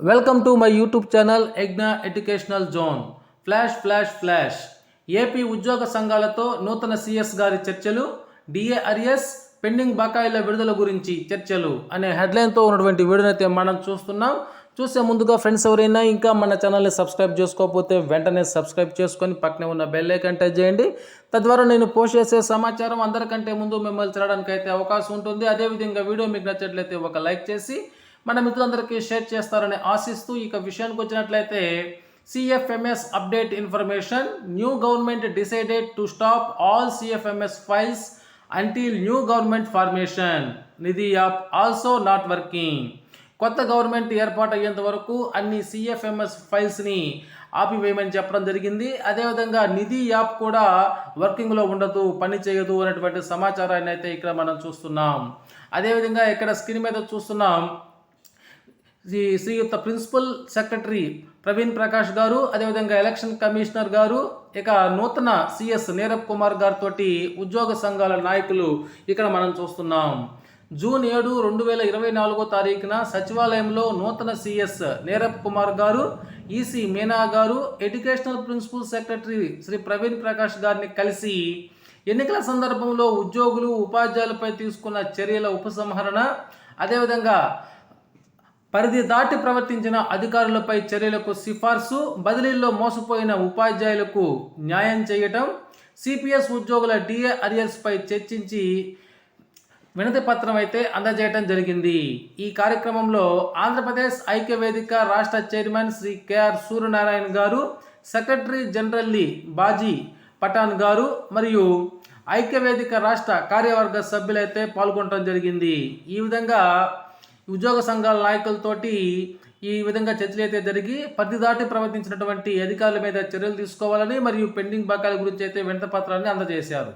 Welcome to my YouTube channel ఎగ్నా educational zone. Flash. AP ఉద్యోగ సంఘాలతో నూతన సిఎస్ గారి చర్చలు, డిఏఆర్ఎస్ పెండింగ్ బకాయిల విడుదల గురించి చర్చలు అనే హెడ్లైన్తో ఉన్నటువంటి వీడియోని అయితే మనం చూస్తున్నాం. చూసే ముందుగా ఫ్రెండ్స్ ఎవరైనా ఇంకా మన ఛానల్ని సబ్స్క్రైబ్ చేసుకోకపోతే వెంటనే సబ్స్క్రైబ్ చేసుకొని పక్కనే ఉన్న బెల్ ఐకాన్ టచ్ చేయండి. తద్వారా నేను పోస్ట్ చేసే సమాచారం అందరికంటే ముందు మిమ్మల్ని తినడానికి అయితే అవకాశం ఉంటుంది. అదేవిధంగా వీడియో మీకు నచ్చినట్లయితే ఒక లైక్ చేసి మన మిత్రులందరికీ షేర్ చేస్తారని ఆశిస్తూ ఇక విషయానికి వచ్చినట్లయితే CFMS update information. New government decided to stop all CFMS files until new government formation. Nidhi app also not working. కొత్త గవర్నమెంట్ ఏర్పాటు అయ్యేంత వరకు అన్ని CFMS ఫైల్స్ని ఆపివేయమని చెప్పడం జరిగింది. అదేవిధంగా నిధి యాప్ కూడా వర్కింగ్లో ఉండదు, పని చేయదు అనేటువంటి సమాచారాన్ని అయితే ఇక్కడ మనం చూస్తున్నాం. అదేవిధంగా ఇక్కడ స్క్రీన్ మీద చూస్తున్నాం శ్రీయుక్త ప్రిన్సిపల్ సెక్రటరీ ప్రవీణ్ ప్రకాష్ గారు, అదేవిధంగా ఎలక్షన్ కమిషనర్ గారు, ఇక నూతన సిఎస్ నీరబ్ కుమార్ గారితో ఉద్యోగ సంఘాల నాయకులు ఇక్కడ మనం చూస్తున్నాం. జూన్ 7, 2024 సచివాలయంలో నూతన సిఎస్ నీరబ్ కుమార్ గారు, ఈసీ మీనా గారు, educational principal secretary Shri Praveen Prakash గారిని కలిసి ఎన్నికల సందర్భంలో ఉద్యోగులు ఉపాధ్యాయులపై తీసుకున్న చర్యల ఉపసంహరణ, అదేవిధంగా పరిధి దాటి ప్రవర్తించిన అధికారులపై చర్యలకు సిఫార్సు, బదిలీల్లో మోసపోయిన ఉపాధ్యాయులకు న్యాయం చేయటం, సిపిఎస్ ఉద్యోగుల డిఏ అరియర్స్పై చర్చించి వినతి పత్రం అయితే అందజేయడం జరిగింది. ఈ కార్యక్రమంలో ఆంధ్రప్రదేశ్ ఐక్యవేదిక రాష్ట్ర చైర్మన్ శ్రీ కేఆర్ సూర్యనారాయణ గారు, సెక్రటరీ జనరల్లీ బాజీ పఠాన్ గారు మరియు ఐక్యవేదిక రాష్ట్ర కార్యవర్గ సభ్యులైతే పాల్గొనడం జరిగింది. ఈ విధంగా ఉద్యోగ సంఘాల నాయకులతోటి ఈ విధంగా చర్చలు అయితే జరిగి పరిధి దాటి ప్రవర్తించినటువంటి అధికారుల మీద చర్యలు తీసుకోవాలని మరియు పెండింగ్ బకాయిల గురించి అయితే వినతి పత్రాన్ని అందజేశారు.